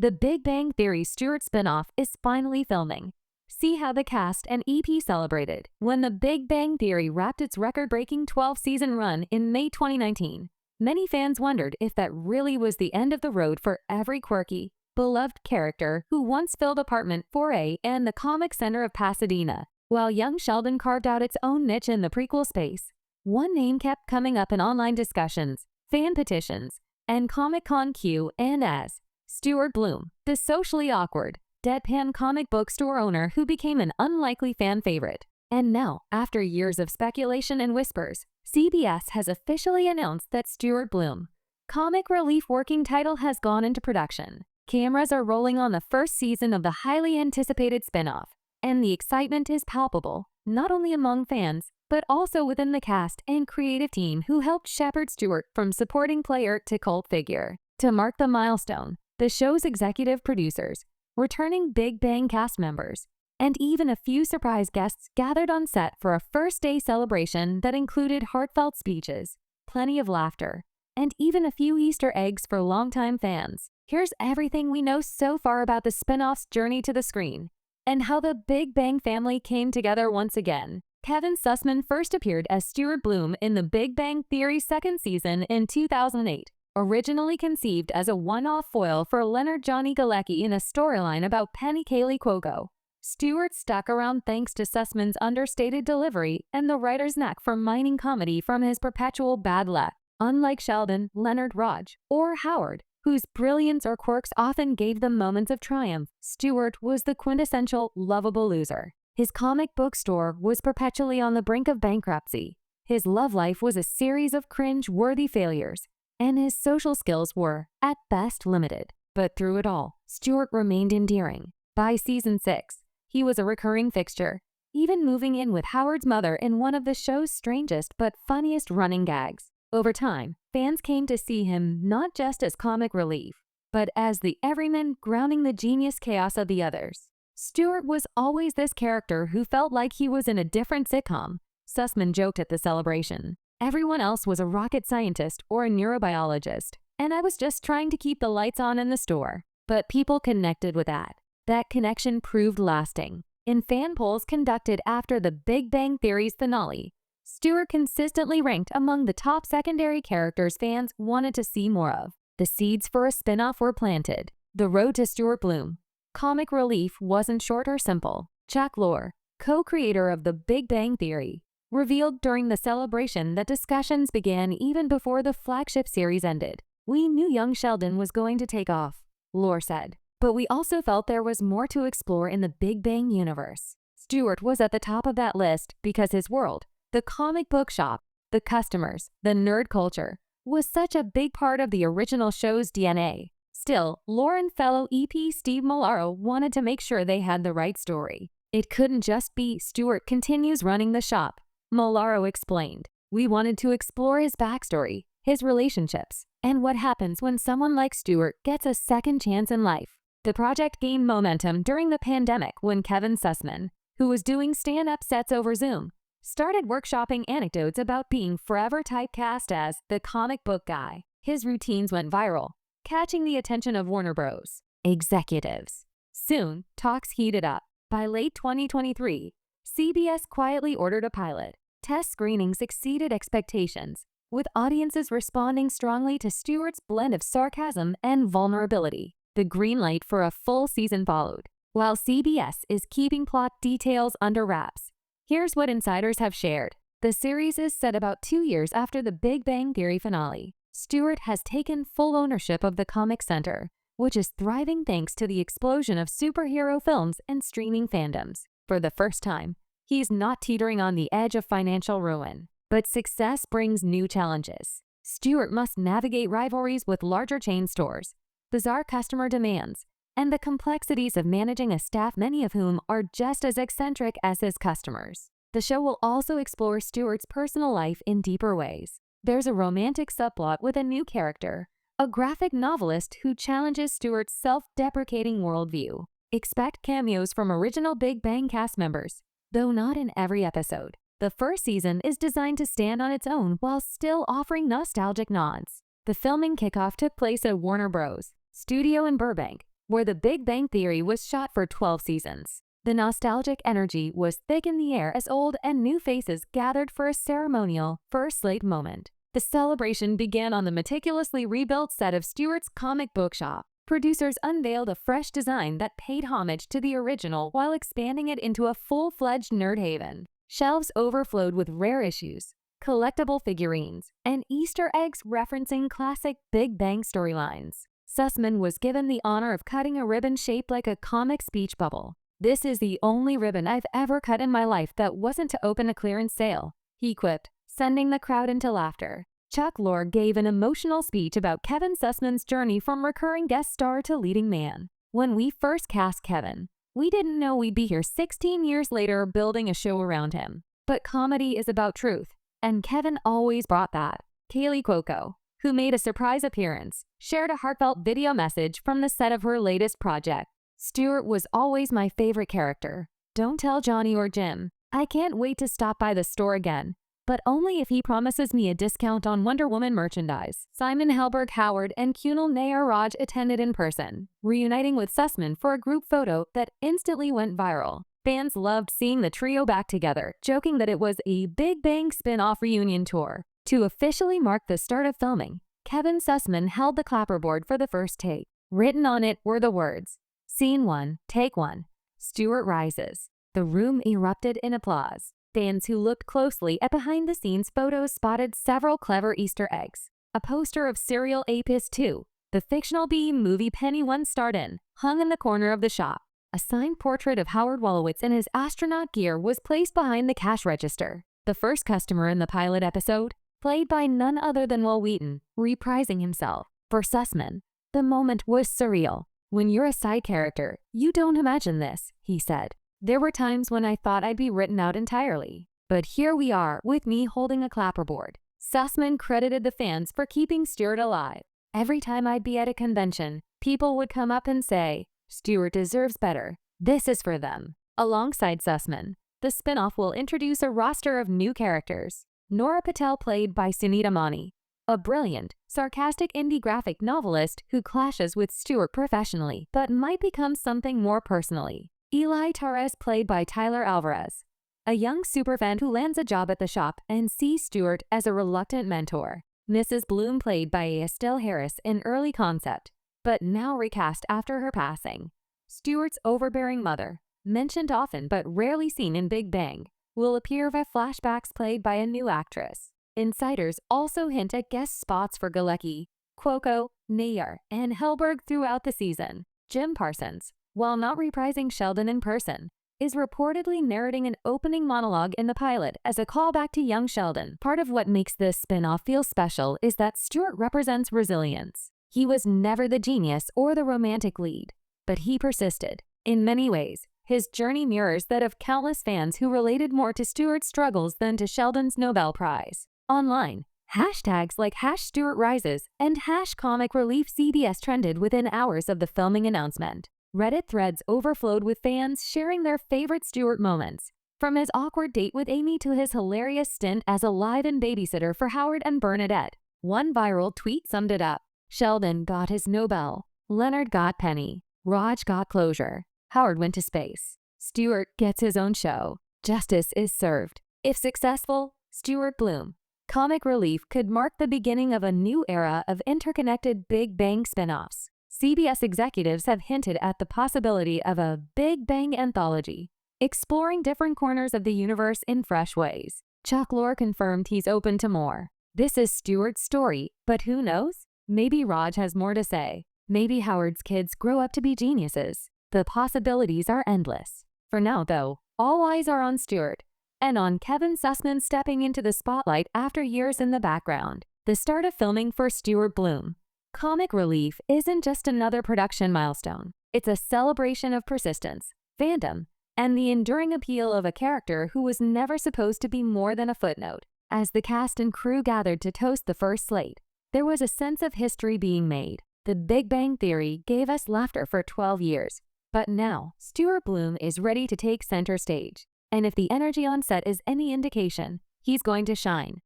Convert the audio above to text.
The Big Bang Theory Stuart spinoff is finally filming. See how the cast and EP celebrated when The Big Bang Theory wrapped its record-breaking 12-season run in May 2019. Many fans wondered if that really was the end of the road for every quirky, beloved character who once filled Apartment 4A and the Comic Center of Pasadena, while young Sheldon carved out its own niche in the prequel space. One name kept coming up in online discussions, fan petitions, and Comic-Con Q&As. Stuart Bloom, the socially awkward, deadpan comic book store owner who became an unlikely fan favorite. And now, after years of speculation and whispers, CBS has officially announced that Stuart Bloom, Comic Relief working title, has gone into production. Cameras are rolling on the first season of the highly anticipated spinoff, and the excitement is palpable, not only among fans, but also within the cast and creative team who helped shepherd Stuart from supporting player to cult figure. To mark the milestone, the show's executive producers, returning Big Bang cast members, and even a few surprise guests gathered on set for a first-day celebration that included heartfelt speeches, plenty of laughter, and even a few Easter eggs for longtime fans. Here's everything we know so far about the spin-off's journey to the screen, and how the Big Bang family came together once again. Kevin Sussman first appeared as Stuart Bloom in The Big Bang Theory's second season in 2008. Originally conceived as a one-off foil for Leonard Johnny Galecki in a storyline about Penny Kaylee Cuoco, Stewart stuck around thanks to Sussman's understated delivery and the writer's knack for mining comedy from his perpetual bad luck. Unlike Sheldon, Leonard, Raj, or Howard, whose brilliance or quirks often gave them moments of triumph, Stewart was the quintessential lovable loser. His comic book store was perpetually on the brink of bankruptcy. His love life was a series of cringe-worthy failures, and his social skills were, at best, limited. But through it all, Stuart remained endearing. By season 6, he was a recurring fixture, even moving in with Howard's mother in one of the show's strangest but funniest running gags. Over time, fans came to see him not just as comic relief, but as the everyman grounding the genius chaos of the others. Stuart was always this character who felt like he was in a different sitcom. Sussman joked at the celebration. Everyone else was a rocket scientist or a neurobiologist, and I was just trying to keep the lights on in the store. But people connected with that. That connection proved lasting. In fan polls conducted after The Big Bang Theory's finale, Stuart consistently ranked among the top secondary characters fans wanted to see more of. The seeds for a spin-off were planted. The road to Stuart Bloom. Comic relief wasn't short or simple. Chuck Lorre, co-creator of The Big Bang Theory, revealed during the celebration that discussions began even before the flagship series ended. "We knew young Sheldon was going to take off," Lorre said, "but we also felt there was more to explore in the Big Bang universe." Stuart was at the top of that list because his world, the comic book shop, the customers, the nerd culture, was such a big part of the original show's DNA. Still, Lorre and fellow EP Steve Molaro wanted to make sure they had the right story. It couldn't just be Stuart continues running the shop. Molaro explained, "We wanted to explore his backstory, his relationships, and what happens when someone like Stuart gets a second chance in life." The project gained momentum during the pandemic when Kevin Sussman, who was doing stand-up sets over Zoom, started workshopping anecdotes about being forever typecast as the comic book guy. His routines went viral, catching the attention of Warner Bros. executives. Soon, talks heated up. By late 2023, CBS quietly ordered a pilot. Test screenings exceeded expectations, with audiences responding strongly to Stewart's blend of sarcasm and vulnerability. The green light for a full season followed. While CBS is keeping plot details under wraps, here's what insiders have shared. The series is set about 2 years after the Big Bang Theory finale. Stuart has taken full ownership of the Comic Center, which is thriving thanks to the explosion of superhero films and streaming fandoms. For the first time, he's not teetering on the edge of financial ruin. But success brings new challenges. Stuart must navigate rivalries with larger chain stores, bizarre customer demands, and the complexities of managing a staff many of whom are just as eccentric as his customers. The show will also explore Stuart's personal life in deeper ways. There's a romantic subplot with a new character, a graphic novelist who challenges Stuart's self-deprecating worldview. Expect cameos from original Big Bang cast members, though not in every episode. The first season is designed to stand on its own while still offering nostalgic nods. The filming kickoff took place at Warner Bros. Studio in Burbank, where The Big Bang Theory was shot for 12 seasons. The nostalgic energy was thick in the air as old and new faces gathered for a ceremonial first slate moment. The celebration began on the meticulously rebuilt set of Stuart's comic book shop. Producers unveiled a fresh design that paid homage to the original while expanding it into a full-fledged nerd haven. Shelves overflowed with rare issues, collectible figurines, and Easter eggs referencing classic Big Bang storylines. Sussman was given the honor of cutting a ribbon shaped like a comic speech bubble. "This is the only ribbon I've ever cut in my life that wasn't to open a clearance sale," he quipped, sending the crowd into laughter. Chuck Lorre gave an emotional speech about Kevin Sussman's journey from recurring guest star to leading man. "When we first cast Kevin, we didn't know we'd be here 16 years later building a show around him. But comedy is about truth, and Kevin always brought that." Kaylee Cuoco, who made a surprise appearance, shared a heartfelt video message from the set of her latest project. "Stuart was always my favorite character. Don't tell Johnny or Jim. I can't wait to stop by the store again, but only if he promises me a discount on Wonder Woman merchandise." Simon Helberg Howard and Kunal Nair Raj attended in person, reuniting with Sussman for a group photo that instantly went viral. Fans loved seeing the trio back together, joking that it was a Big Bang spin-off reunion tour. To officially mark the start of filming, Kevin Sussman held the clapperboard for the first take. Written on it were the words, "Scene 1, Take 1, Stuart rises." The room erupted in applause. Fans who looked closely at behind-the-scenes photos spotted several clever Easter eggs. A poster of Serial Apis 2, the fictional B movie Penny once starred in, hung in the corner of the shop. A signed portrait of Howard Wolowitz in his astronaut gear was placed behind the cash register. The first customer in the pilot episode, played by none other than Will Wheaton, reprising himself. For Sussman, the moment was surreal. "When you're a side character, you don't imagine this," he said. "There were times when I thought I'd be written out entirely. But here we are, with me holding a clapperboard." Sussman credited the fans for keeping Stuart alive. "Every time I'd be at a convention, people would come up and say, 'Stuart deserves better. This is for them.'" Alongside Sussman, the spinoff will introduce a roster of new characters. Nora Patel, played by Sunita Mani, a brilliant, sarcastic indie graphic novelist who clashes with Stuart professionally but might become something more personally. Eli Torres, played by Tyler Alvarez, a young superfan who lands a job at the shop and sees Stuart as a reluctant mentor. Mrs. Bloom, played by Estelle Harris in early concept, but now recast after her passing. Stuart's overbearing mother, mentioned often but rarely seen in Big Bang, will appear via flashbacks played by a new actress. Insiders also hint at guest spots for Galecki, Cuoco, Nair, and Helberg throughout the season. Jim Parsons, while not reprising Sheldon in person, is reportedly narrating an opening monologue in the pilot as a callback to young Sheldon. Part of what makes this spin-off feel special is that Stuart represents resilience. He was never the genius or the romantic lead, but he persisted. In many ways, his journey mirrors that of countless fans who related more to Stuart's struggles than to Sheldon's Nobel Prize. Online, hashtags like #StuartRises and #ComicReliefCBS trended within hours of the filming announcement. Reddit threads overflowed with fans sharing their favorite Stuart moments, from his awkward date with Amy to his hilarious stint as a live-in babysitter for Howard and Bernadette. One viral tweet summed it up. "Sheldon got his Nobel. Leonard got Penny. Raj got closure. Howard went to space. Stuart gets his own show. Justice is served." If successful, Stuart Bloom, Comic Relief could mark the beginning of a new era of interconnected Big Bang spin-offs. CBS executives have hinted at the possibility of a Big Bang anthology, exploring different corners of the universe in fresh ways. Chuck Lorre confirmed he's open to more. This is Stuart's story, but who knows? Maybe Raj has more to say. Maybe Howard's kids grow up to be geniuses. The possibilities are endless. For now, though, all eyes are on Stuart, and on Kevin Sussman stepping into the spotlight after years in the background. The start of filming for Stuart Bloom, Comic Relief, isn't just another production milestone. It's a celebration of persistence, fandom, and the enduring appeal of a character who was never supposed to be more than a footnote. As the cast and crew gathered to toast the first slate, there was a sense of history being made. The Big Bang Theory gave us laughter for 12 years, but now Stuart Bloom is ready to take center stage. And if the energy on set is any indication, he's going to shine.